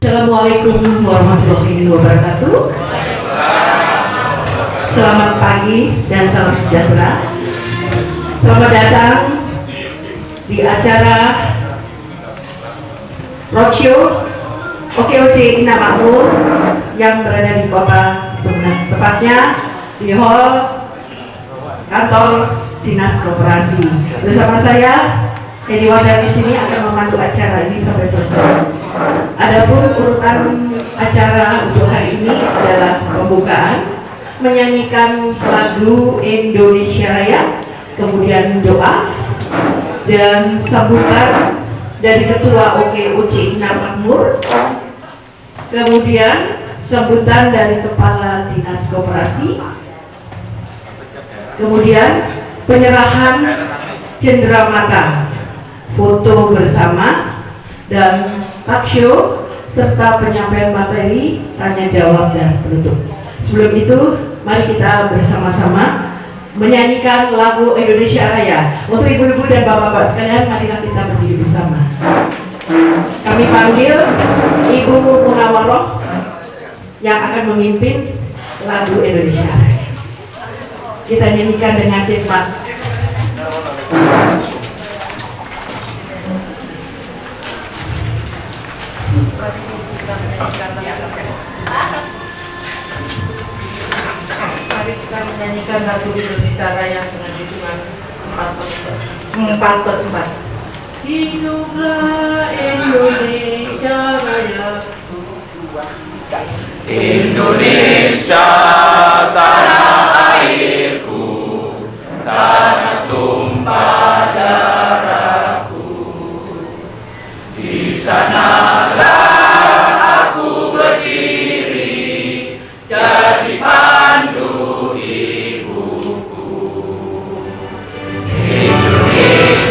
Assalamualaikum warahmatullahi wabarakatuh. Selamat pagi dan salam sejahtera. Selamat datang di acara roadshow OKOC Indah Makmur yang berada di Kota Sumeneb, tepatnya di hall kantor Dinas Koperasi. Bersama saya Edi Wardani di sini akan memandu acara ini sampai selesai. Adapun urutan acara untuk hari ini adalah pembukaan, menyanyikan lagu Indonesia Raya, kemudian doa dan sambutan dari Ketua OKOC Indah Makmur, kemudian sambutan dari Kepala Dinas Koperasi, kemudian penyerahan cenderamata, foto bersama, dan talk show serta penyampaian materi tanya jawab dan penutup. Sebelum itu, mari kita bersama-sama menyanyikan lagu Indonesia Raya. Untuk ibu-ibu dan bapak-bapak sekalian, marilah kita berdiri bersama. Kami panggil Ibu Munawaroh yang akan memimpin lagu Indonesia Raya. Kita nyanyikan dengan khidmat. Mari kita menyanyikan lagu Indonesia Raya dengan hitungan 4/4. Hiduplah Indonesia Raya, Indonesia tanah airku, tanah tumpah darahku. Di sanalah aku berdiri, jadi pandu ibuku. Indonesia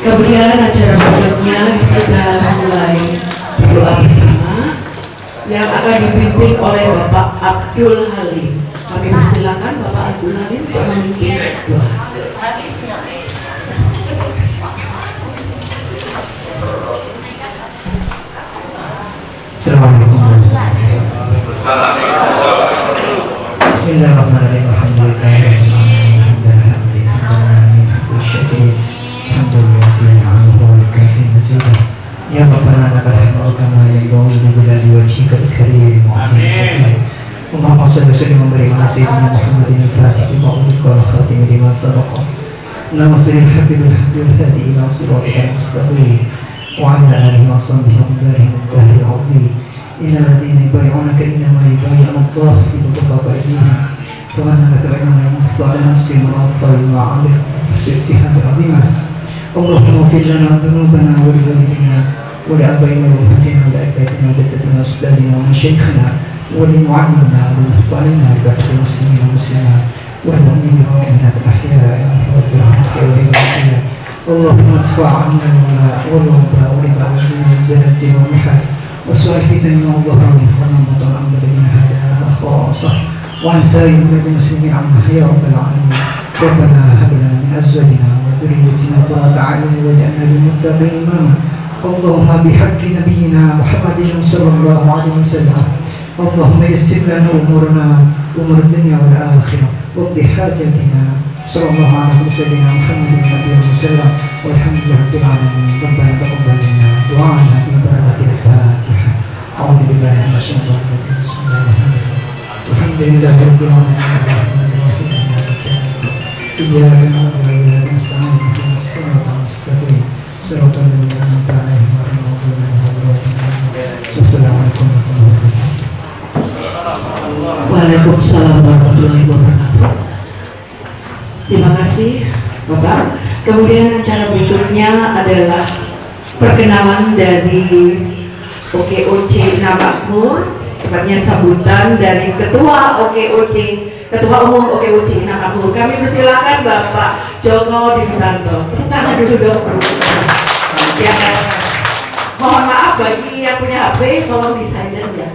kemudian acara berikutnya kita mulai doa bersama yang akan dipimpin oleh Bapak Abdul Halim. Kami persilakan Bapak Abdul Halim untuk memimpin doa. Assalamualaikum warahmatullahi wabarakatuh. Bismillahirrahmanirrahim. Ya Rabbana lakal hamdu kama yanbaghi li jalali wajhikal karim wa 'ala sifatihi. Allahumma shalli wa sallim wa barik ala sayyidina Muhammadin al-Fatih lima ughliqa wal khatim lima sabaqa. Nasiril haqqi bil haqqi wal hadi ila siratikal mustaqim wa 'ala alihi wa sahbihi wa barih al-dahri al-'azim. Innal ladzina yubayyi'unaka innama yubayyi'una Allah yadulluka ba'dihim. Faman tabi'ana al-mukhtar nafsi wa rafa bima 'amil sirtiha bi'azimah. Allahumma fir lana dhunubana wa liwalidina ولآبائنا وأمهاتنا ولأجدادنا وجدتنا وأجدادنا ومشايخنا ولمعلمنا ولإخواننا ولبقية المسلمين والمسلمات والمؤمنين والمؤمنات الأحياء برحمتك يا وهاب الأحياء اللهم ادفع عنا الولاء والوباء ورفع الزلازل والمحن وسوء الفتن ما ظهر منه وما بطن عن بلدنا هذا خاصة وعن سائر بلاد المسلمين عما يا رب العالمين. ربنا هب لنا من ازواجنا وذريتنا قرة اعين واجعلنا للمتقين اماما. اللهم بحق نبينا محمد صلى الله عليه وسلم اللهم يسر لنا امورنا امور الدنيا والاخره واقض حاجاتنا صلى الله على سيدنا محمد النبي وسلم والحمد لله رب العالمين. ربنا تقبل منا دعاءنا في بركة الفاتحة. أعوذ بالله من الشيطان الرجيم. بسم الله الرحمن الرحيم. الحمد لله رب العالمين الرحمن الرحيم إياك نعبد وإياك نستعين اهدنا الصراط المستقيم صراط الذين أنعمت عليهم غير المغضوب عليهم ولا الضالين. والسلام عليكم ورحمة الله وبركاته. Waalaikumsalam warahmatullahi wabarakatuh. Terima kasih Bapak. Kemudian acara berikutnya adalah perkenalan dari OKOC Namakmur, tepatnya sambutan dari Ketua OKOC, Ketua Umum OKOC Namakmur. Kami persilakan Bapak Joko Dimutanto. Tepuk tangan dulu dong. Ya, mohon maaf bagi yang punya HP, tolong di silent ya.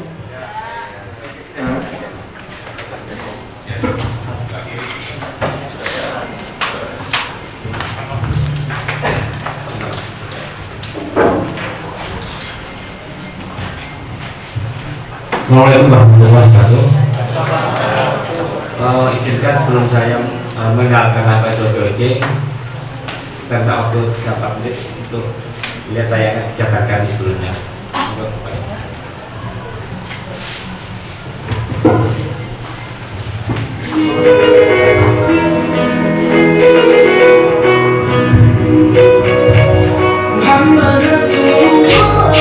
Assalamualaikum warahmatullahi wabarakatuh. Izinkan sebelum saya mengenalkan apa itu OKOC, karena waktu dapat menit untuk lihat tayangan Jakarta di sebelumnya. Muhammad Rasulullah.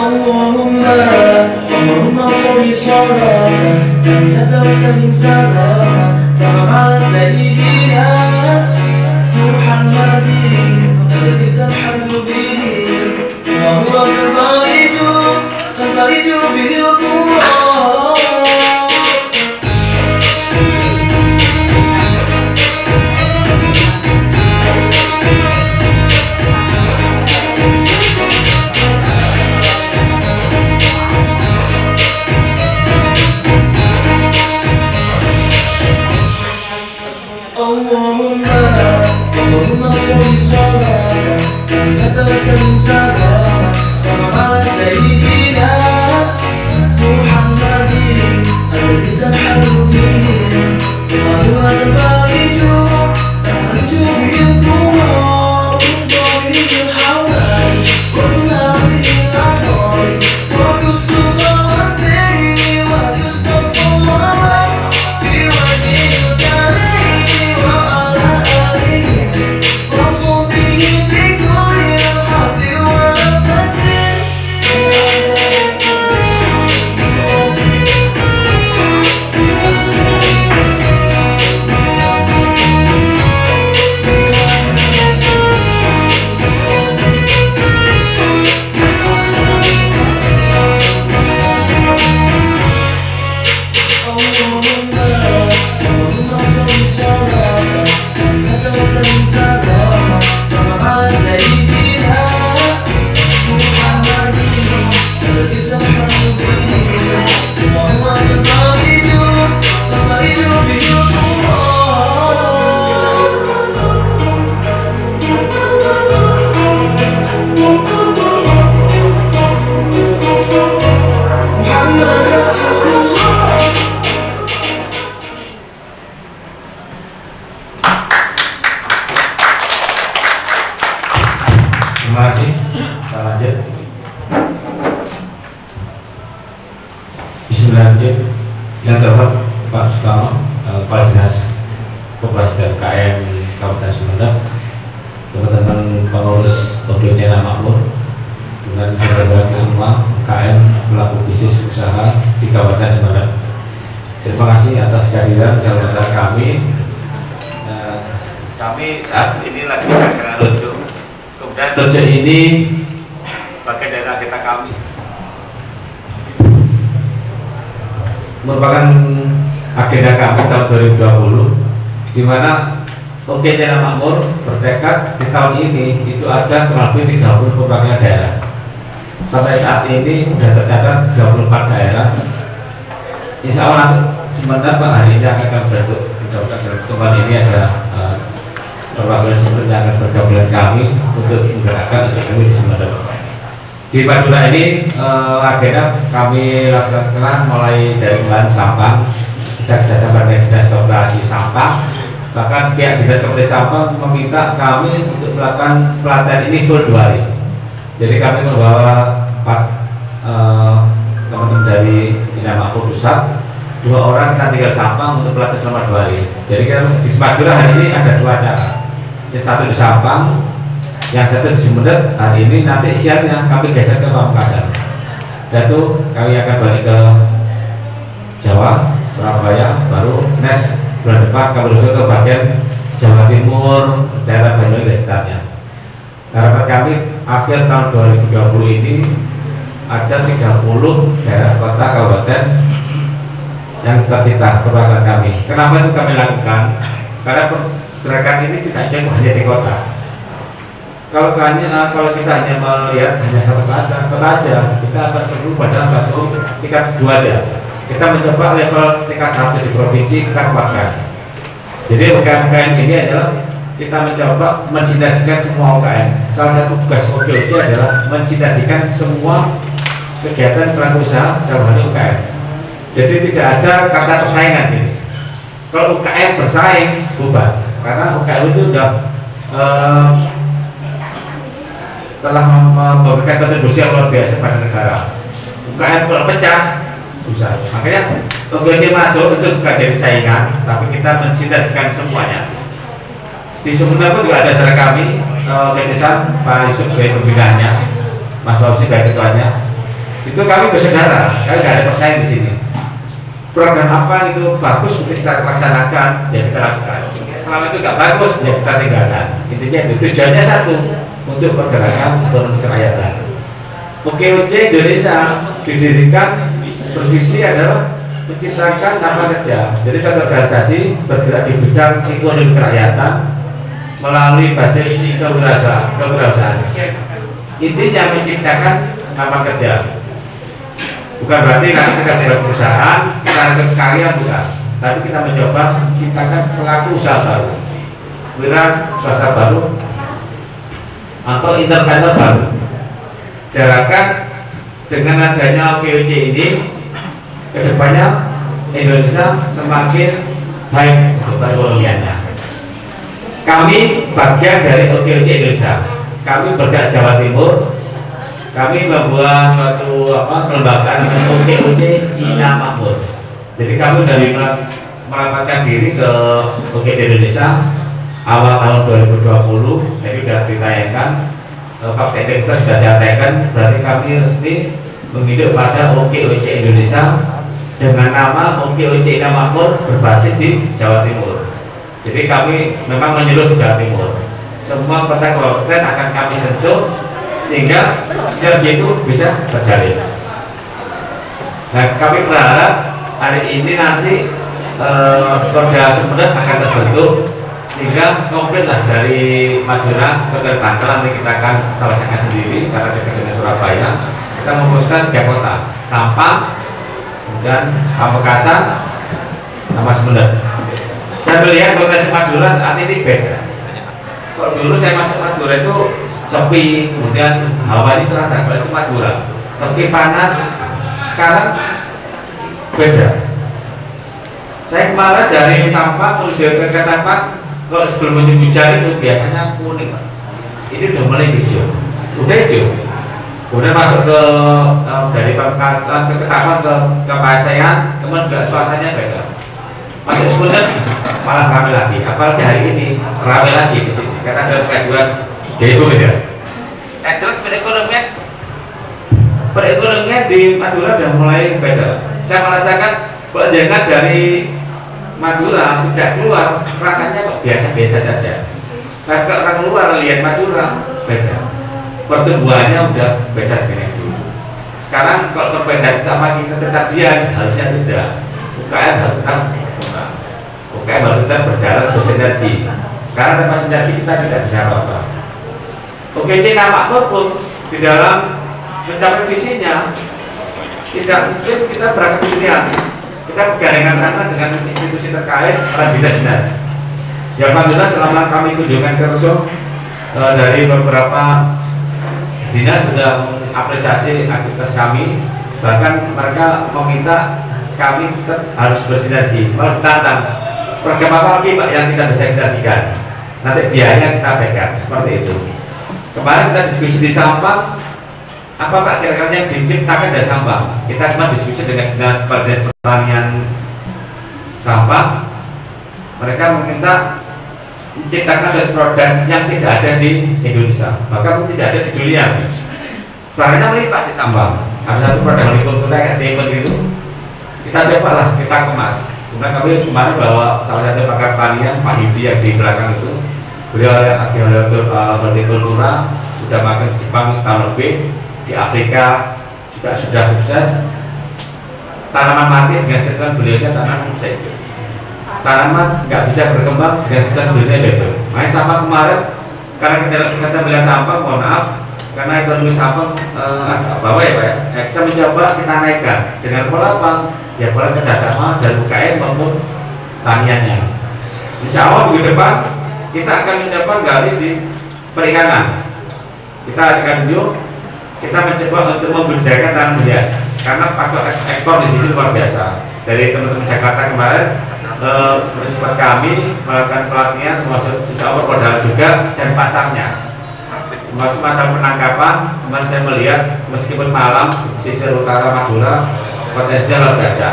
اللهم صل صلاة كاملة وسلم سلاما تمام على سيدنا محمد الذي تنحل به وهو تفرج به القرآن. اللهم صل صلاة كاملة وسلم سلاما تمام على سيدنا محمد الذي تنحل به وهو تفرج به القرآن وبه الحوائج وتنى به العقائد وحسن الخواتم وحسن الصواب في وجه الكريم وعلى آله وصحبه في كل لمحة ونفس. Terima kasih. Kita lanjut. Bismillahirrahmanirrahim. Yang terhormat Pak Sutarno, Kepala Dinas Koperasi dan UKM Kabupaten Sumeneb, teman-teman pengurus OKOC Namakmur, dengan saudara semua UKM pelaku bisnis usaha di Kabupaten Sumeneb. Terima kasih atas kehadiran dalam acara kami. Kami saat ini lagi akan lucu. Kemudian lucu ini bagian dari agenda kami. merupakan agenda kami tahun 2020, di mana OKC Makmur bertekad di tahun ini itu ada kurang lebih 30 perwakilan daerah. Sampai saat ini sudah tercatat 24 daerah. Insya Allah sebentar Pak hari ini akan berbentuk teman ini ada perwakilan Sumeneb yang akan bergabung dengan kami untuk menggerakkan untuk kami di Sumeneb. Di Madura ini agenda kami laksanakan mulai dari bulan Sampang, kita kerjasama dengan Dinas Koperasi Sampang. Bahkan pihak Dinas Koperasi Sampang meminta kami untuk melakukan pelatihan ini full 2 hari. Jadi kami membawa 4 teman-teman dari Bina Makmur Pusat, 2 orang kita tinggal Sampang untuk pelatihan selama 2 hari. Jadi di Madura hari ini ada 2 acara. Yang satu di Sampang, yang satu di Sumeneb. Hari ini nanti siangnya kami geser ke Pamekasan. Satu kami akan balik ke Jawa, Surabaya, baru next bulan depan kami menuju ke bagian Jawa Timur, daerah Banyuwangi dan sekitarnya. Harapan kami akhir tahun 2020 ini ada 30 daerah kota kabupaten yang tercipta perwakilan kami. Kenapa itu kami lakukan? Karena gerakan ini tidak hanya di kota. Kalau kita hanya melihat hanya satu kota aja, kita akan perlu pada satu tingkat 2 aja. Kita mencoba level tingkat 1 di provinsi kita kuatkan. Jadi UKM ini adalah kita mencoba mensinergikan semua UKM. Salah satu tugas OKOC adalah mensinergikan semua kegiatan pelaku usaha dalam hal UKM. Jadi tidak ada kata persaingan ini. Kalau UKM bersaing bubar, karena UKM itu sudah telah memberikan kontribusi yang luar biasa pada negara. UKM kalau pecah, susah. Makanya OKOC masuk itu bukan jadi saingan, tapi kita mensinergikan semuanya. Di Sumeneb pun juga ada saudara kami, Kedesan Pak Yusuf sebagai pembinaannya, Mas Fauzi sebagai ketuanya. Itu kami bersaudara, kami tidak ada persaing di sini. Program apa itu bagus untuk kita laksanakan, ya kita lakukan. Selama itu tidak bagus, ya kita tinggalkan. Intinya itu tujuannya satu, untuk pergerakan ekonomi kerakyatan. OKOC Indonesia didirikan bervisi adalah menciptakan lapangan kerja. Jadi satu organisasi bergerak di bidang ekonomi kerakyatan melalui basis kewirausahaan. Intinya menciptakan lapangan kerja. Bukan berarti nanti kita buat perusahaan, kita karya bukan. Tapi kita mencoba menciptakan pelaku usaha baru, wira swasta baru, atau entrepreneur baru. Diharapkan dengan adanya OKOC ini, kedepannya Indonesia semakin baik perekonomiannya. Kami bagian dari OKOC Indonesia. Kami bergerak Jawa Timur. Kami membuat suatu kelembagaan OKOC Ina Makmur. Jadi kami dari merapatkan diri ke OKOC Indonesia awal tahun 2020. Jadi sudah ditayangkan. Fakta integritas sudah saya tayangkan. Berarti kami resmi menghidup pada OKOC Indonesia dengan nama OKOC Ina Makmur berbasis di Jawa Timur. Jadi kami memang menyeluruh Jawa Timur. Semua kota kabupaten akan kami sentuh sehingga sinergi itu bisa terjalin. Nah, kami berharap hari ini nanti Porda Sumeneb akan terbentuk sehingga komplit lah dari Madura ke Banten. Nanti kita akan selesaikan sendiri karena dekat dengan Surabaya. Kita memutuskan 3 kota, Sampang, kemudian Pamekasan, sama Sumeneb. Saya melihat kota Madura saat ini beda. Kalau dulu saya masuk Madura itu sepi, kemudian hawa ini terasa. Kalau itu Madura sepi, panas. Sekarang beda. Saya kemarin dari Sampang menuju ke Ketapang, kalau sebelum musim hujan itu biasanya kuning, Pak. Ini udah mulai hijau, udah hijau. Kemudian masuk ke dari Pamekasan ke Ketapang ke Pasean, kemudian juga suasananya beda. Masuk Sumeneb malah rame lagi, apalagi hari ini rame lagi di sini karena ada pengajuan dari beda. Jelas perekonomian di Madura sudah mulai beda. Saya merasakan kalau jangan dari Madura tidak keluar, rasanya kok biasa-biasa saja. Tapi kalau orang luar lihat Madura beda, pertumbuhannya udah beda dengan dulu. Sekarang kalau perbedaan kita makin ketetadian harusnya tidak. UKM harus tetap UKM harus tetap berjalan bersinergi. Karena tanpa sinergi kita tidak bisa apa-apa. OGC Nama Makmur pun di dalam mencapai visinya tidak mungkin kita berangkat sendirian. Kita bergandengan tangan dengan institusi terkait para dinas-dinas. Ya alhamdulillah selama kami kunjungan ke Resum dari beberapa dinas sudah mengapresiasi aktivitas kami, bahkan mereka meminta kami tetap harus bersinergi, malah tantang program apa lagi Pak yang tidak bisa kita sinergikan, nanti biayanya kita pegang, seperti itu. Kemarin kita diskusi di sampah, apa Pak kira-kira yang diciptakan dari sampah? Kita cuma diskusi dengan dinas pertanian sampah, mereka meminta menciptakan suatu produk yang tidak ada di Indonesia, bahkan tidak ada di dunia. Bahannya melipat di sampah. Ada satu produk hortikultura kayak diamond itu, kita cobalah, kita kemas. Kemudian kami kemarin bawa salah satu pakar pertanian Pak Yudi yang di belakang itu, beliau hortikultura sudah makan di Jepang setahun lebih, di Afrika juga sudah sukses. Tanaman mati dengan sistem beliaunya tanaman hidup. Tanaman nggak bisa berkembang dengan sistem beliaunya betul. Makanya sampah kemarin, karena kita bilang sampah, mohon maaf, karena ekonomi sampah agak bawah ya Pak ya. Kita mencoba kita naikkan dengan pola apa? Ya pola kerjasama dan UKM maupun taniannya. Insya Allah minggu depan kita akan mencoba gali di perikanan. Kita akan kita mencoba untuk membudidayakan tanaman hias karena faktor ekspor di sini luar biasa. Dari teman-teman Jakarta kemarin bersifat kami melakukan pelatihan termasuk insya Allah modal juga dan pasarnya. Masuk masa penangkapan, kemarin saya melihat meskipun malam di pesisir utara Madura potensinya luar biasa.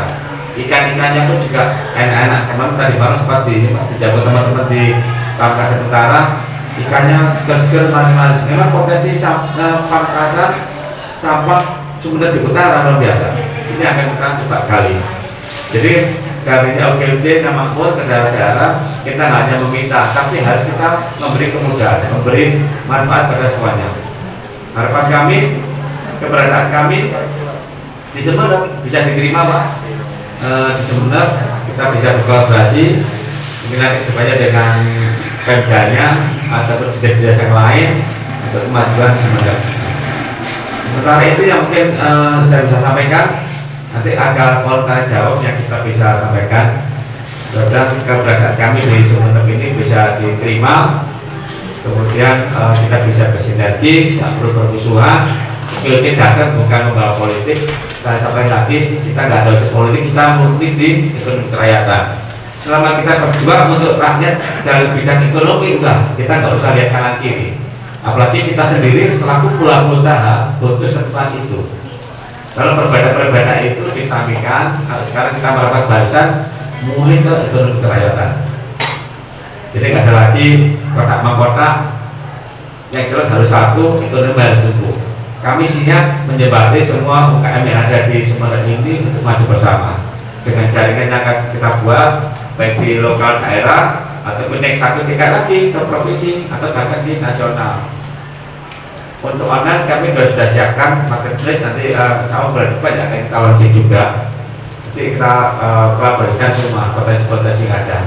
Ikan-ikannya pun juga enak-enak. Kemarin tadi malam sempat dijaga teman-teman di Pamekasan Utara, ikannya seger-seger, manis-manis. Memang potensi Pamekasan sampah sumber di utara luar biasa. Ini akan kita coba gali. Jadi kali ini OGC Nama Makmur ke daerah-daerah kita hanya meminta, tapi harus kita memberi kemudahan, memberi manfaat pada semuanya. Harapan kami, keberadaan kami di Sumeneb bisa diterima Pak. Di Sumeneb kita bisa berkolaborasi, mungkin nanti supaya dengan Pemdanya ataupun dinas-dinas yang lain untuk kemajuan Sumeneb. Sementara itu yang mungkin saya bisa sampaikan. Nanti agar tanya jawab yang kita bisa sampaikan, dan keberadaan kami di Sumeneb ini bisa diterima, kemudian kita bisa bersinergi, tidak perlu bermusuhan. Oke, datang bukan membawa politik. Saya sampaikan lagi, kita nggak ada unsur politik, kita murni di ekonomi kerakyatan. Selama kita berjuang untuk rakyat dalam bidang ekonomi, udah kita nggak usah lihat kanan kiri. Apalagi kita sendiri selaku pelaku usaha butuh serta itu. Kalau perbedaan-perbedaan itu disampaikan, sekarang kita melakukan barisan mulai ke ekonomi kerakyatan. Jadi nggak ada lagi kotak-mengkotak, yang jelas harus satu, ekonomi harus tumbuh. Kami siap menjembati semua UKM yang ada di Sumeneb ini untuk maju bersama dengan jaringan yang akan kita buat baik di lokal daerah ataupun naik satu tingkat lagi ke provinsi atau bahkan di nasional. Untuk online kami sudah siapkan marketplace, nanti insya Allah bulan depan akan kita launching juga. Jadi kita kolaborasikan semua potensi-potensi yang ada.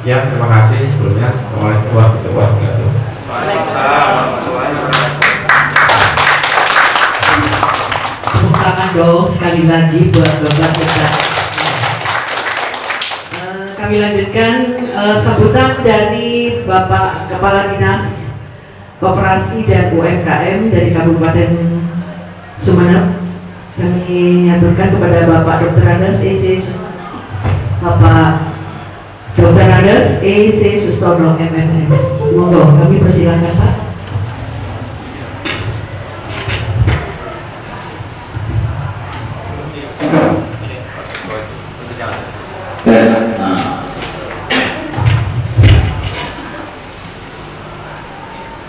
Ya, terima kasih sebelumnya. Assalamualaikum warahmatullahi wabarakatuh. Tepuk tangan dong sekali lagi buat Bapak kita. Kami lanjutkan sambutan dari Bapak Kepala Dinas Koperasi dan UMKM dari Kabupaten Sumeneb. Kami aturkan kepada Bapak Dr. Andes E.C. Bapak Dr. Andes E.C. Sustono MMS. Monggo, kami persilakan Pak.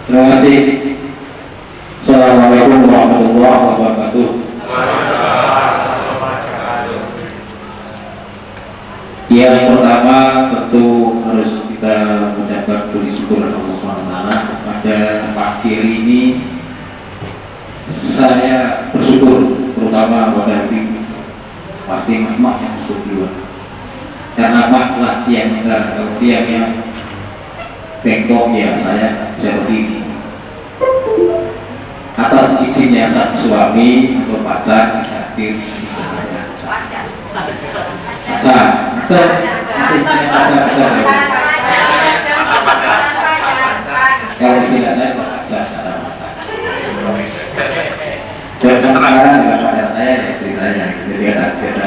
Terima kasih. Assalamualaikum warahmatullahi wabarakatuh. Yang pertama tentu harus kita mengucapkan puji syukur Allah SWT pada pagi ini. Saya bersyukur terutama pada pasti mak yang setuju. Karena mak lah kalau tiangnya bengkok ya saya berdiri. Atas izinnya sang suami atau pacar hadir kalau tidak saya pacar sekarang dengan pacar saya ya istri saya, jadi ada beda.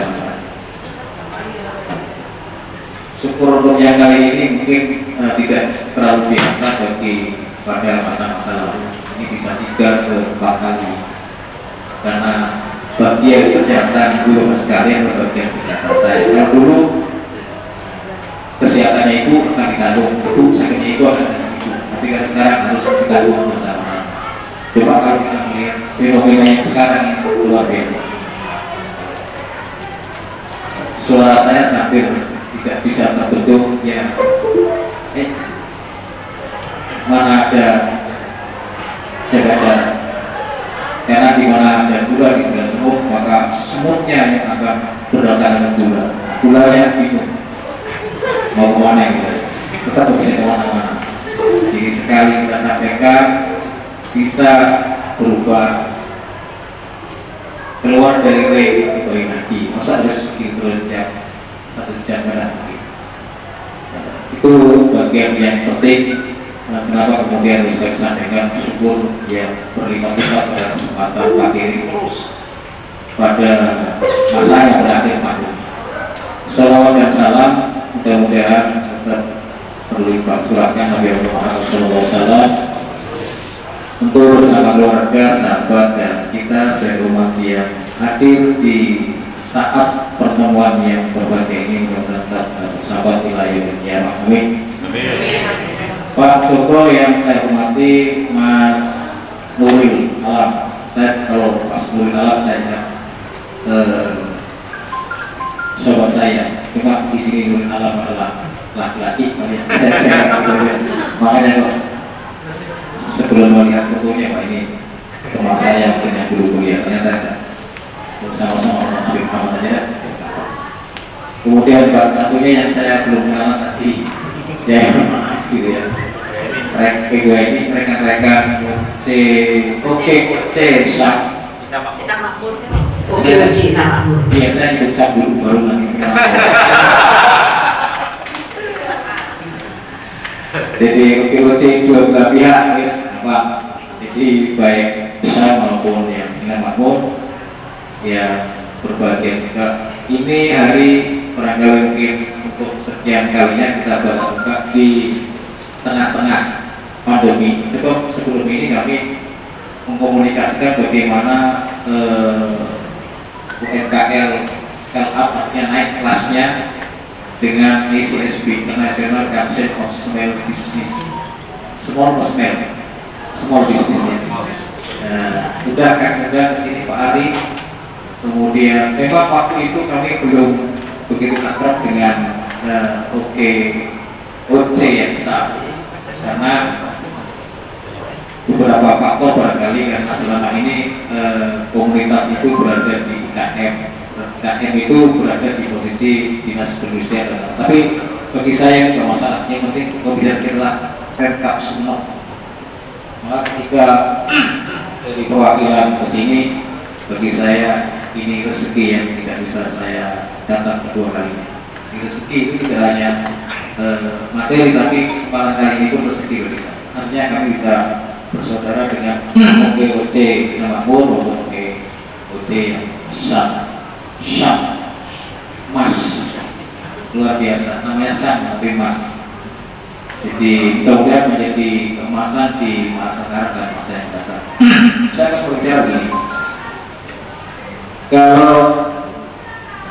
Syukur untuk yang kali ini mungkin tidak terlalu biasa bagi pada masa-masa lalu. Ini bisa 3 ke 4 kali karena bagian kesehatan dulu sekalian bagian kesehatan saya. Kalau dulu kesehatannya itu akan ditanggung, itu sakitnya itu akan ditanggung, tapi kan sekarang harus ditanggung bersama. Coba kalau kita melihat fenomena yang sekarang itu luar biasa. Suara saya hampir tidak bisa terbentuk ya. Mana ada jaga jarak, karena di mana ada gula di sebelah semut, maka semutnya yang akan berdatangan gula. Gula yang bingung mau kemana gitu, tetap bisa kemana-mana. Jadi sekali kita sampaikan bisa berubah keluar dari lagi. Masa harus bikin terus setiap 1 jam kan? Itu bagian yang penting. Kenapa kemudian bisa disampaikan syukur yang berlipat-lipat pada kesempatan Pak Kiri pada masa yang berakhir maju. Salawat dan salam mudah-mudahan tetap berlipat suratnya Nabi Muhammad SAW untuk bersama keluarga, sahabat dan kita seumat yang hadir di saat pertemuan yang berbahagia ini bertentang sahabat wilayah dunia. Amin. Pak Joko yang saya hormati, Mas Nuril Alam. Saya kalau Mas Nuril Alam saya sobat saya. Cuma di sini Nuril Alam adalah laki-laki, makanya kok sebelum melihat fotonya Pak ini teman saya mungkin yang dulu kuliah ternyata sama-sama orang Habib Muhammad saja. Kemudian Pak satunya yang saya belum kenal tadi, ya maaf gitu ya. Gue ini rekan-rekan Syam. Kita makmur. Oke, Cina makmur. Iya, saya ikut Syam dulu baru nanti. Jadi OKOC dua belah pihak, guys. Apa? Jadi baik Syam maupun yang Cina makmur, ya berbahagia juga. Ini hari barangkali mungkin untuk sekian kalinya kita berbuka di tengah-tengah pandemi. Sebab sebelum ini kami mengkomunikasikan bagaimana UMKL scale up, artinya naik kelasnya dengan ICSB, International Council of Small Business, small business ya. Sudah akan ke sini Pak Ari. Kemudian memang waktu itu kami belum begitu akrab dengan OKOC yang sah, karena beberapa faktor barangkali karena selama ini komunitas itu berada di IKM. IKM itu berada di posisi dinas perindustrian. Tapi bagi saya tidak masalah. Yang penting kebijakanlah Pemkab Sumeneb. Maka ketika dari perwakilan ke sini, bagi saya ini rezeki yang tidak bisa saya datang kedua kali. Ini rezeki itu tidak hanya materi, tapi kesempatan kali ini pun rezeki bagi saya. Artinya kami bisa bersaudara dengan OKOC Makmur maupun OKOC Syam Mas, luar biasa, namanya Syam tapi Mas. Jadi mudah-mudahan menjadi keemasan di masa sekarang dan masa yang datang. Saya akan berbicara begini. Kalau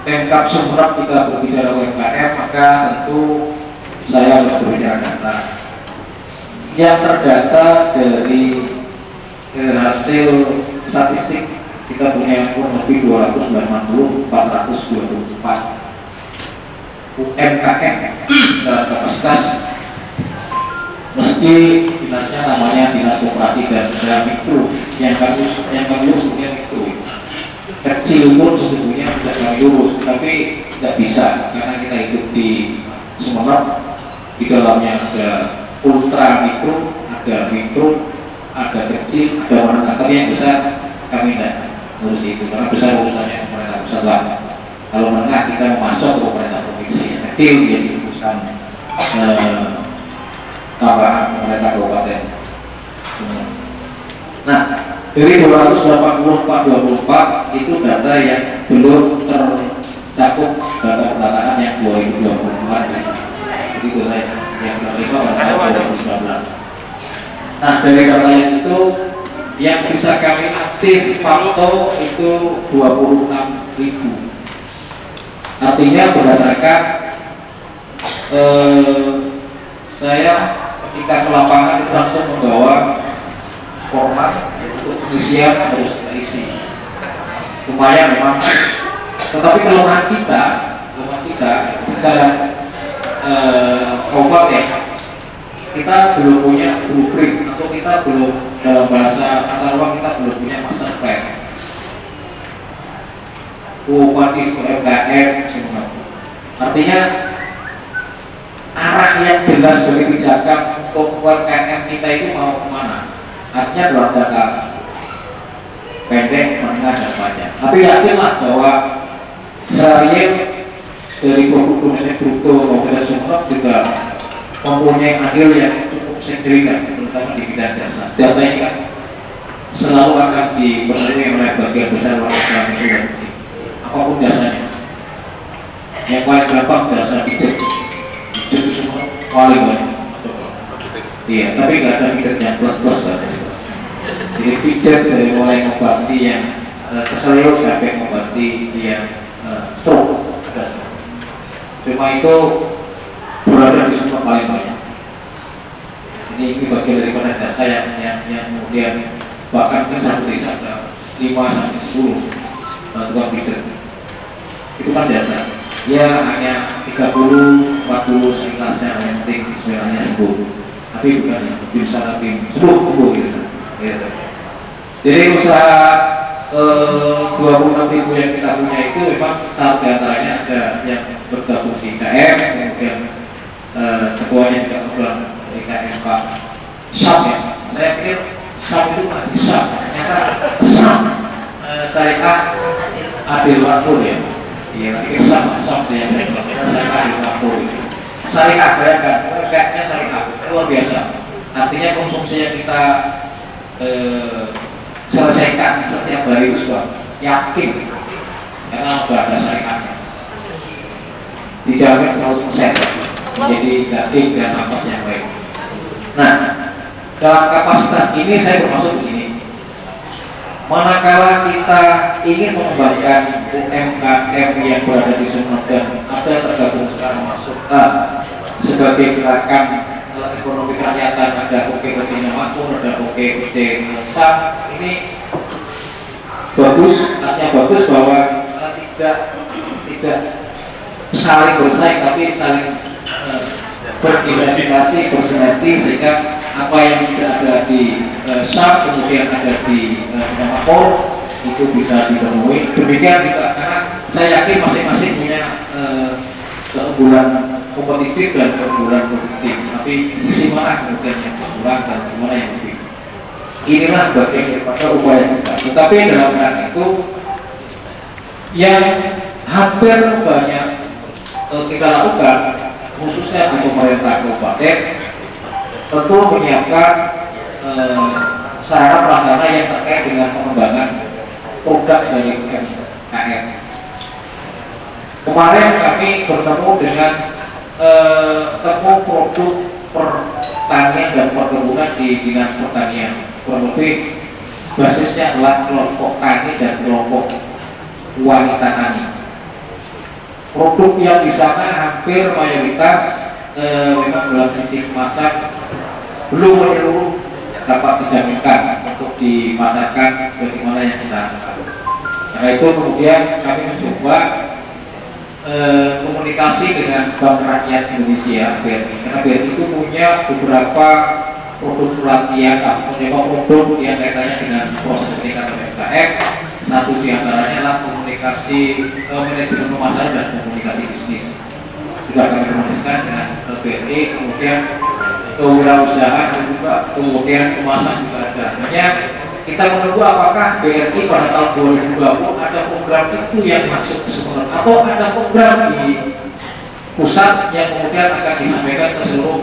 Pemkab Sumeneb kita berbicara UMKM, maka tentu saya harus berbicara data. Yang terdata dari hasil statistik kita punya kurang lebih 424 UMKM dalam kapasitas, meski dinasnya namanya Dinas Koperasi dan Mikro, yang kami sebenarnya mikro kecil pun sesungguhnya tidak kami urus, tapi tidak bisa karena kita hidup di Sumeneb. Di dalamnya ada ultra mikro, ada mikro, ada kecil, ada menengah. Tapi yang besar kami tidak ngurus itu karena besar urusannya pemerintah pusat lah. Kalau menengah kita masuk ke pemerintah provinsi, yang kecil jadi urusan tambahan pemerintah kabupaten. Nah, dari 284 itu data yang belum tercakup data pendataan yang 2020. Itu saya yang terima pada 2019. Nah, dari data yang itu yang bisa kami aktif pantau itu 26.000. Artinya berdasarkan saya ketika ke lapangan itu langsung membawa format untuk pengisian harus kita isi. Lumayan memang. Tetapi kelemahan kita secara kabupaten kita belum punya blueprint atau kita belum dalam bahasa tata ruang kita belum punya master plan. Kuantis UMKM semua. Artinya arah yang jelas dari kebijakan untuk UMKM kita itu mau kemana? Artinya dalam jangka pendek, menengah dan panjang. Tapi yakinlah bahwa secara real dari produk domestik bruto Kabupaten Sumeneb juga mempunyai andil yang cukup signifikan, terutama di bidang jasa. Jasa ini kan selalu akan dipenuhi oleh bagian besar warga itu, apapun jasanya. Yang paling gampang jasa pijat semua paling banyak. Iya, tapi nggak ada pijat yang plus kan. Jadi pijat dari mulai mengobati yang keselio sampai mengobati yang stroke. Cuma itu berada di semua paling banyak. Ini bagian daripada jasa yang kemudian bahkan kan satu desa ada 5 sampai 10 tukang pijat. Itu kan jasa. Ya hanya 30, 40 sekilasnya yang penting sebenarnya sembuh. Tapi bukan yang bisa tapi sembuh gitu. Jadi usaha 26.000 yang kita punya itu memang salah diantaranya ada yang bergabung di KM, kemudian ketuanya juga kebetulan dari KM Pak SAM ya. Saya pikir SAM itu masih SAM, ternyata SAM syariah adil makmur ya. Iya, pikir SAM ya, syariah adil makmur. Syariah bayangkan, kayaknya syariah luar biasa. Artinya konsumsi yang kita selesaikan setiap hari itu sudah yakin karena sudah ada syariatnya, dijamin 100% jadi daging dan nafas yang baik. Nah, dalam kapasitas ini saya bermaksud begini, manakala kita ingin mengembangkan UMKM yang berada di Sumeneb dan ada tergabung sekarang masuk sebagai gerakan ekonomi kerakyatan, ada OK Presiden Makmur, ada OK Presiden SAM, ini bagus, artinya bagus bahwa tidak saling bersaing tapi saling berinvestasi, bersinergi sehingga apa yang tidak ada di SAM kemudian ada di Makmur itu bisa dipenuhi. Demikian juga karena saya yakin masing-masing punya keunggulan kompetitif dan keunggulan produktif, tapi di sisi mana kemudian yang kurang dan di mana yang lebih. Inilah bagian daripada upaya kita. Tetapi dalam rangka itu yang hampir banyak kita lakukan, khususnya di pemerintah kabupaten, tentu menyiapkan sarana prasarana yang terkait dengan pengembangan produk dari UMKM. Kemarin kami bertemu dengan temu produk pertanian dan perkebunan di Dinas Pertanian. Kurang lebih basisnya adalah kelompok tani dan kelompok wanita tani. Produk yang di sana hampir mayoritas memang dalam sisi kemasan belum menyeluruh dapat dijaminkan untuk dimasarkan bagaimana yang kita lakukan. Karena itu kemudian kami mencoba komunikasi dengan Bank Rakyat Indonesia BRI, karena BRI itu punya beberapa produk pelatihan, beberapa produk yang kaitannya dengan proses peningkatan UMKM Satu diantaranya adalah komunikasi manajemen pemasaran dan komunikasi bisnis. Juga kami komunikasikan dengan BRI, kemudian kewirausahaan dan juga kemudian kemasan juga ada. Hanya kita menunggu apakah BRI pada tahun 2020 ada program itu yang masuk ke sekolah atau ada program di pusat yang kemudian akan disampaikan ke seluruh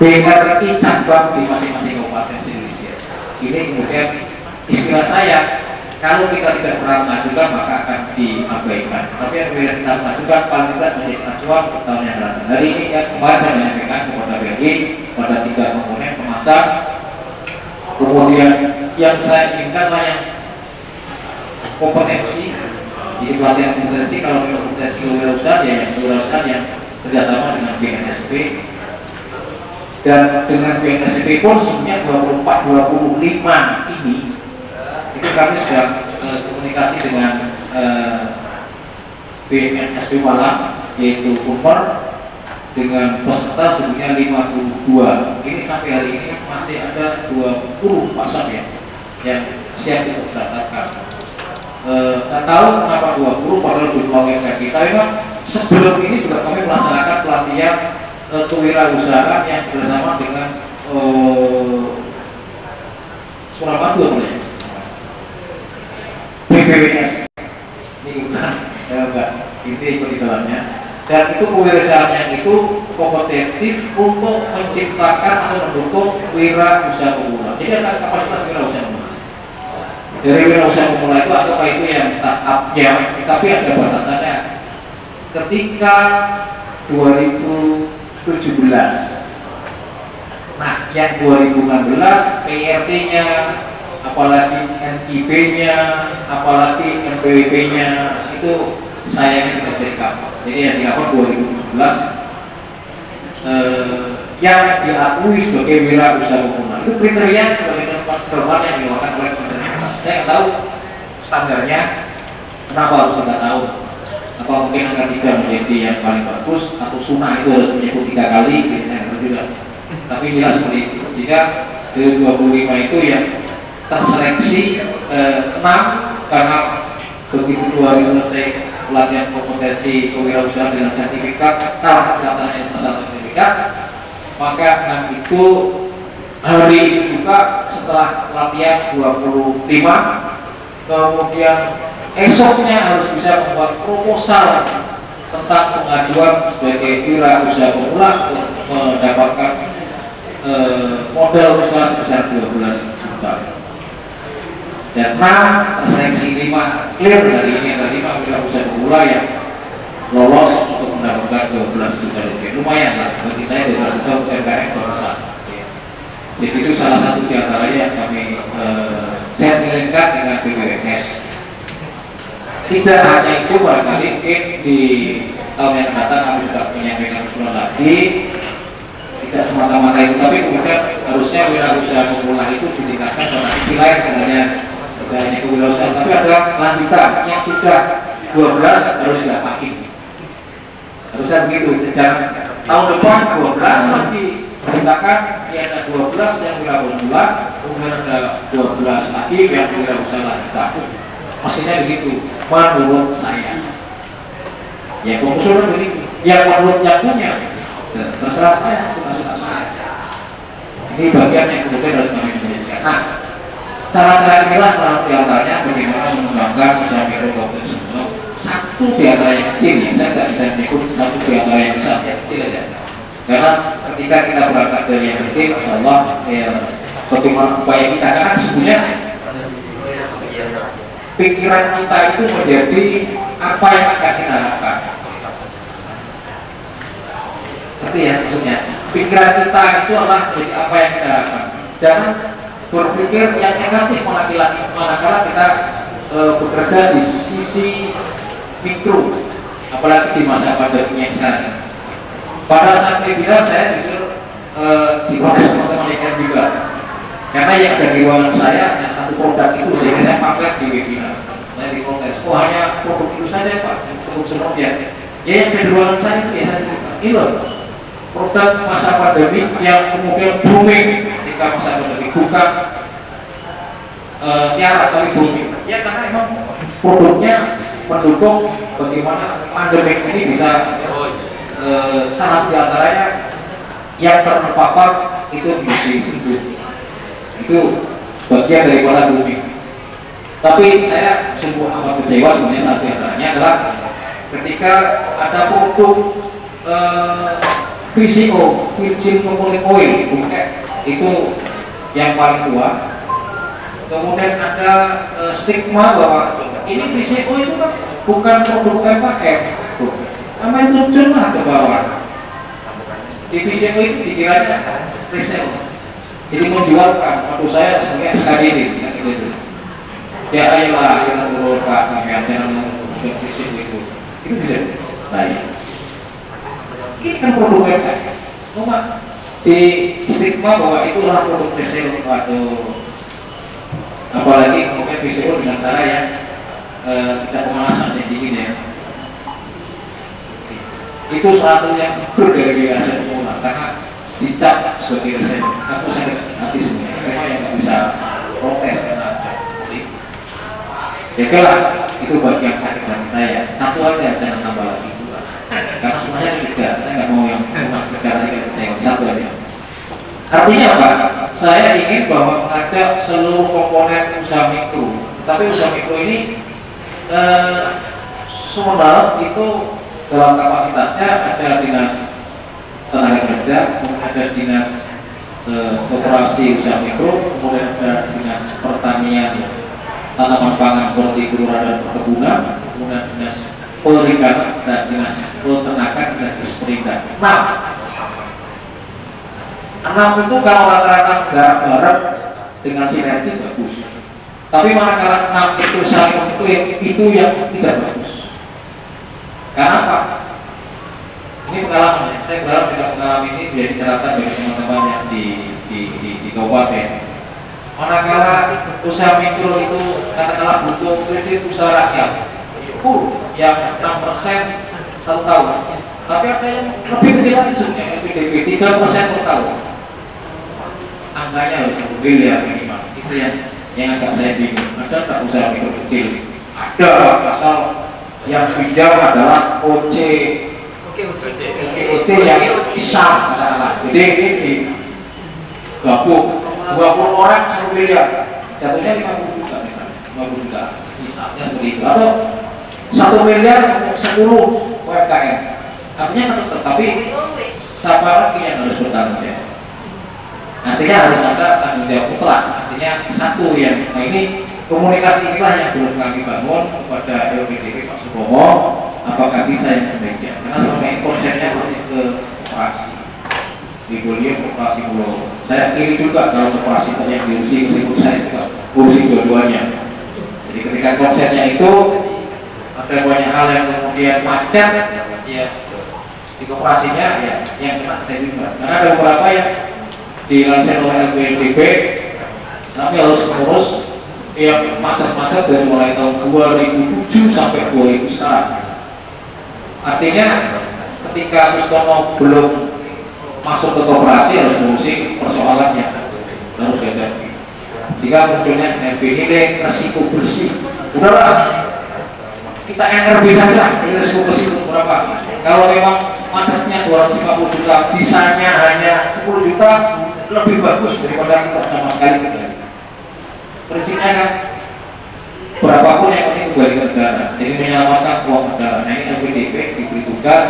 BRI cabang di masing-masing kabupaten Indonesia. Ini kemudian istilah saya, kalau kita tidak pernah mengajukan maka akan diabaikan. Tapi yang kita mengajukan paling tidak menjadi acuan untuk tahun yang akan datang. Hari ini yang kemarin saya menyampaikan kepada BRI pada 3 komponen kemasan. Kemudian yang saya inginkanlah yang kompetensi. Jadi pelatihan kompetensi, kalau kompetensi kewirausahaan ya yang kewirausahaan yang kerjasama dengan BNSP. Dan dengan BNSP pun sebenarnya 24-25 ini itu kami sudah komunikasi dengan BNSP Malang, yaitu Umar, dengan peserta sebenarnya 52. Ini sampai hari ini masih ada 20 pasang ya yang siap untuk mendaftarkan. Tak tahu kenapa 20 padahal belum mau yang kita. Memang sebelum ini juga kami melaksanakan pelatihan kewirausahaan yang bersama dengan Surabaya namanya BPWS. Ini enggak, itu ikut di dalamnya. Dan itu kewirausahaan yang itu kompetitif untuk menciptakan atau mendukung wirausaha pemula. Jadi ada kapasitas wirausaha pemula. Dari wirausaha pemula itu apa itu yang startupnya, tapi ada batasannya. Ketika 2017, nah yang 2016 PRT-nya, apalagi NIB-nya, apalagi NPWP-nya itu sayangnya tidak jadi cover. Jadi yang di cover 2017 yang diakui sebagai wirausaha pemula itu kriteria sebagai tempat pedoman yang dilakukan oleh pemerintah. Saya nggak tahu standarnya, kenapa harus nggak tahu? Apa mungkin angka 3 menjadi yang paling bagus atau sunnah itu harus menyebut 3 kali, gitu juga. Tapi jelas seperti itu. Jika dari 25 itu yang terseleksi 6 karena begitu 2 hari selesai pelatihan kompetensi kewirausahaan dengan sertifikat, salah satunya pesan sertifikat, maka 6 itu hari itu juga setelah latihan 25, kemudian esoknya harus bisa membuat proposal tentang pengajuan sebagai wirausaha pemula untuk mendapatkan modal usaha sebesar 12 juta. Dan terseleksi 5 clear dari ini ada 5 wirausaha pemula yang lolos untuk mendapatkan 12 juta rupiah. Lumayan lah bagi saya 12 juta UMKM besar. Jadi itu salah satu diantaranya yang kami chattingkan dengan BPWS. Tidak hanya itu, barangkali mungkin di tahun yang datang kami juga menyampaikan usulan lagi. Tidak semata-mata itu, tapi kemudian harusnya wirausaha pemula itu ditingkatkan pada sisi lain, tidak hanya kewirausahaan, tapi ada lanjutan yang sudah 12 harus dilapakin. Harusnya begitu. Dan tahun depan 12 lagi ditingkatkan, ya ada 12 yang wirausaha pemula, kemudian ada 12 lagi yang wirausaha lanjutan. Maksudnya begitu, menurut saya. Ya konsultan begitu. Yang menurut yang punya, terserah saya, suka saya. Ini bagian yang kemudian harus kami berikan. Nah, cara-cara inilah salah diantaranya bagaimana mengembangkan sosial media tersebut. Satu diantara yang kecil ya, saya tidak bisa menyebut satu diantara yang besar, yang kecil aja. Karena ketika kita berangkat dari yang kecil, insya Allah, ya, bagaimana upaya kita, karena sebenarnya pikiran kita itu menjadi apa yang akan kita harapkan. Seperti ya maksudnya, pikiran kita itu adalah menjadi apa yang kita harapkan. Jangan berpikir yang negatif manakala kita bekerja di sisi mikro, apalagi di masa pandemi yang sekarang. Pada saat webinar saya jujur diprotes teman-teman juga. Karena yang ada di ruangan saya hanya satu produk itu, sehingga saya pakai di webinar. Saya diprotes, oh hanya produk itu saja Pak, produk semuanya. Ya yang ada di ruangan saya itu ya satu. Ini loh, produk masa pandemi yang kemudian booming ketika masa pandemi, bukan tiara tapi booming. Ya karena emang produknya mendukung bagaimana pandemi ini bisa salah diantaranya yang terpapar itu di situ. Itu bagian daripada booming. Tapi saya sungguh amat kecewa sebenarnya satu diantaranya adalah ketika ada produk VCO, virgin coconut oil, itu yang paling tua. Kemudian ada stigma bahwa ini VCO itu kan bukan produk MKM, namanya turunlah ke bawah. Di VCO itu dikiranya resell, jadi menjualkan. Waktu saya sebagai SKDD, gitu. Ya ayolah kita turun Pak, sampai jangan menjual VCO itu bisa. Baik. Ini kan produk MKM, cuma di stigma bahwa itulah produk resell atau apalagi kemudian VCO dengan cara yang kita pemanasan yang dingin ya. Itu suatu yang dari biasa semua karena dicap sebagai resep. Aku sakit hati sebenarnya, memang yang nggak bisa protes karena seperti itu. Ya kelah, itu bagian sakit hati saya. Satu aja, jangan tambah lagi dua. Karena semuanya tiga, saya nggak mau yang tiga lagi kecewa, satu aja. Artinya apa? Saya ingin bahwa mengajak seluruh komponen usaha mikro. Tapi usaha mikro ini sementara itu dalam kapasitasnya ada dinas tenaga kerja, kemudian ada dinas koperasi usaha mikro, kemudian ada dinas pertanian, tanaman pangan, hortikultura dan perkebunan, kemudian dinas perikanan dan dinas peternakan dan perikanan. Nah, 6 itu kalau rata-rata bareng dengan sinergi bagus. Tapi manakala 6 itu saling itu yang tidak bagus. Karena apa? Ini pengalaman. Saya berharap kita pengalaman ini menjadi catatan bagi teman-teman yang di kabupaten. Manakala usaha mikro itu katakanlah butuh kredit usaha rakyat, yang 6% 1 tahun. Tapi ada yang lebih kecil lagi sebenarnya, LPDP 3% per tahun. Angkanya harus 1 miliar minimal. Itu yang agak saya bingung. Ada tak usaha mikro kecil? Ada, asal yang pinjam adalah OC yang sah katakanlah. Jadi ini gabung 20 orang 1 miliar, jatuhnya 50 juta misalnya, 50 juta misalnya seperti itu. Atau 1 miliar untuk 10 UMKM. Artinya tetap, tapi siapa lagi yang harus bertanggung jawab? Artinya harus ada tanggung jawab mutlak. Artinya satu yang, nah ini komunikasi inilah yang belum kami bangun kepada LPDP Pak Subomo, apakah bisa yang demikian? Karena selama ini konsepnya masih ke koperasi, di Bolia koperasi Pulau. Saya iri juga kalau koperasi yang diurusi, meskipun saya juga urusi dua-duanya. Jadi ketika konsepnya itu ada banyak hal yang kemudian macet, ya di koperasinya ya yang kena saya juga. Karena ada beberapa yang dilansir oleh LPDP, kami harus mengurus yang macet-macet dari mulai tahun 2007 sampai 2000 sekarang. Artinya ketika Sustomo belum masuk ke koperasi harus mengurusi persoalannya, harus dihadapi. Jika munculnya NP ini resiko bersih, udahlah kita NRB saja, ini resiko bersih berapa? Kalau memang macetnya 250 juta, bisanya hanya 10 juta, lebih bagus daripada kita sama sekali kembali. Prinsipnya kan berapapun yang penting kembali ke negara, jadi menyelamatkan uang negara. Nah ini LPDP diberi tugas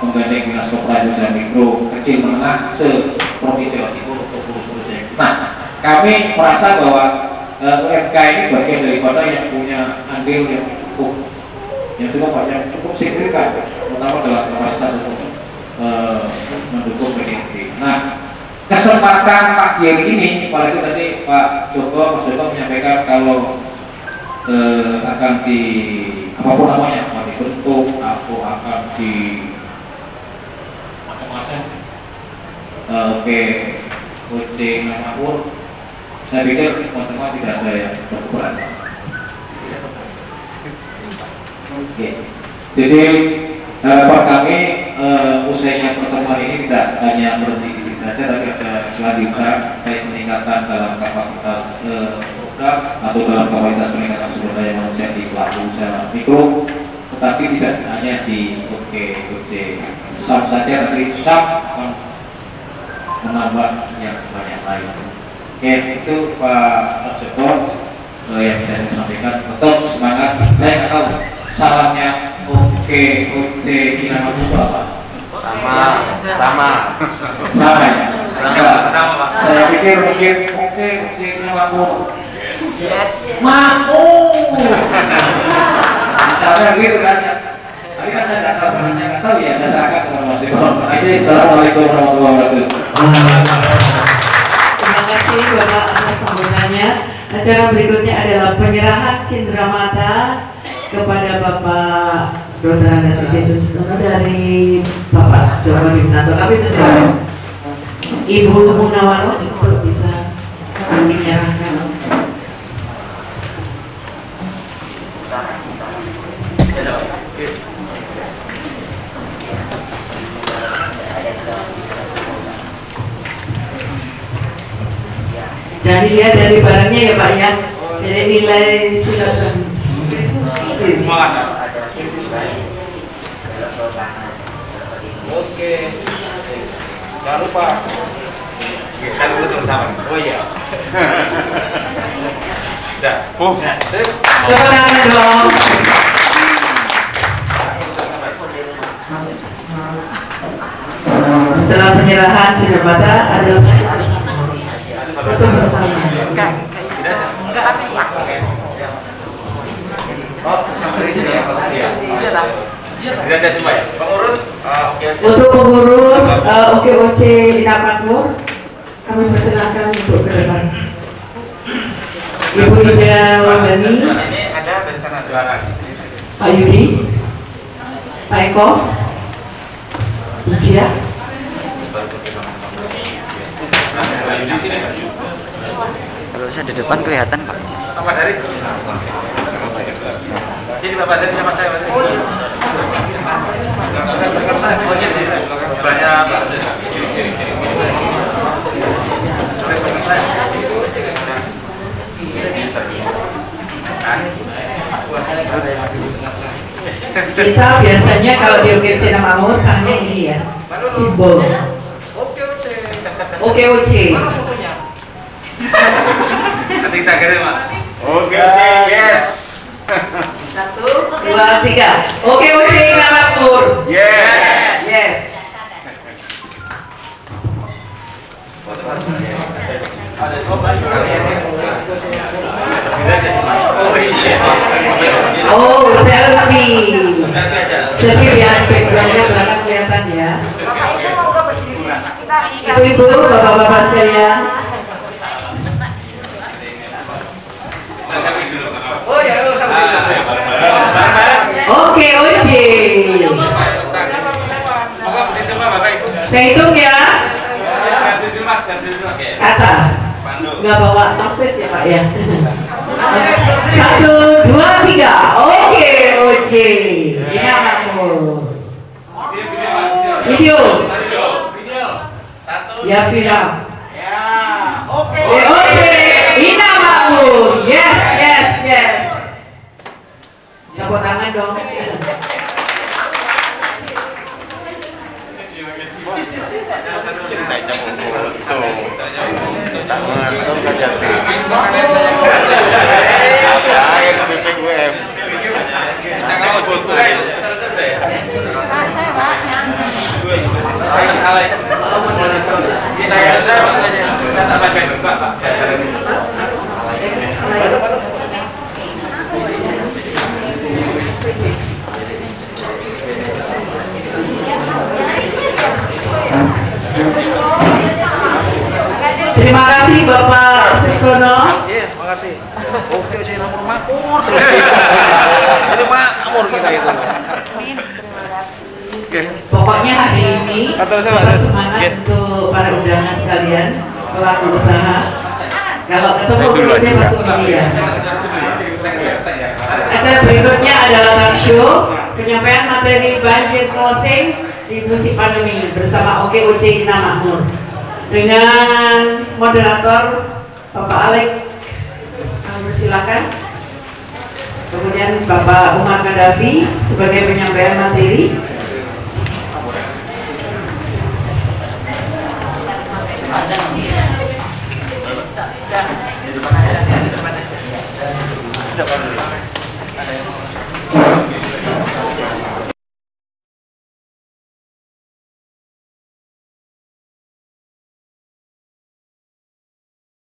menggandeng dinas koperasi dan mikro kecil menengah se-provinsi Jawa Timur untuk urus-urusnya. Nah kami merasa bahwa UMK ini bagian daripada yang punya andil yang cukup banyak, cukup signifikan, terutama dalam kapasitas untuk mendukung PDP. Nah, kesempatan Pak Gier ini, apalagi tadi Pak Mas Joko menyampaikan kalau akan di apapun namanya, akan dibentuk atau akan di macam-macam, OC manapun, saya pikir teman-teman tidak ada yang berkeberatan. Oke. Jadi harapan kami usainya pertemuan ini tidak hanya berhenti di sini saja, tapi ada kelanjutan baik peningkatan dalam kapasitas produk atau dalam kapasitas peningkatan sumber daya manusia di pelaku usaha mikro, tetapi tidak hanya di OKOC SAM saja, tapi SAM akan menambah yang banyak lain. Oke, itu Pak Joko yang bisa disampaikan. Tetap semangat. Saya nggak tahu salamnya OKOC Kinama itu apa? Sama Ya? sama Pak. Saya pikir mungkin OKOC Kinama mampu. Misalnya gitu kan ya. Tapi kan saya nggak tahu, karena saya nggak tahu ya. Saya serahkan kepada Mas Ibu. Assalamualaikum warahmatullahi wabarakatuh. Terima kasih Bapak atas sambutannya. Acara berikutnya adalah penyerahan cindramata kepada Bapak Dr. Andes Yesus dari Bapak Joko Dimnanto. Kami bersama Ibu Munawaro untuk bisa menyerahkan. Jadi lihat dari barangnya ya Pak ya, dari nilai silakan. Oke, jangan lupa. Kita dulu sama. Oh iya. Udah. Tepuk tangan dong. Setelah penyerahan cindramata adalah foto bersama. Enggak apa ya? Oh, sampai di sini ya Pak? Iya lah. Tidak ada semua ya? Pengurus? Untuk pengurus OKOC Bina Makmur, kami persilakan untuk ke depan. Ibu Ida Wardani, Ini ada dari sana juara. Pak Yudi, Pak Eko, Budia. Di sini. Kalau saya di depan kelihatan Pak. Apa dari? Jadi Bapak dari sama saya. Oh iya. Banyak Pak. Kita biasanya kalau di OKOC Makmur tanya ini ya, simbol. OKOC. Nanti kita kirim Pak. Oke, yes. 1, 2, 3. OKOC Bina Makmur. Yes. Yes. Oh, selfie. Selfie biar backgroundnya belakang kelihatan ya. Ibu-ibu, bapak-bapak sekalian. OKOC. Saya hitung ya. Ke atas. Nggak bawa akses ya Pak ya. 1, 2, 3. OKOC Bina Makmur. Video. Ya film. OKOC Bina Makmur. Yes, yes, yes. Tepuk tangan dong. Ceritanya itu tak masuk aja air BPUM Terima kasih Bapak Siskono. Iya, terima kasih. Oke, saya nomor makmur. Jadi makmur kita itu. Pokoknya hari ini kita semangat untuk para undangan sekalian, pelaku usaha. Kalau ketemu OKOC masuk media. Acara berikutnya adalah talk show penyampaian materi banjir closing di musim pandemi bersama OKOC Bina Makmur dengan moderator Bapak Alek silakan. Kemudian Bapak Umar Kadafi sebagai penyampaian materi. Ada.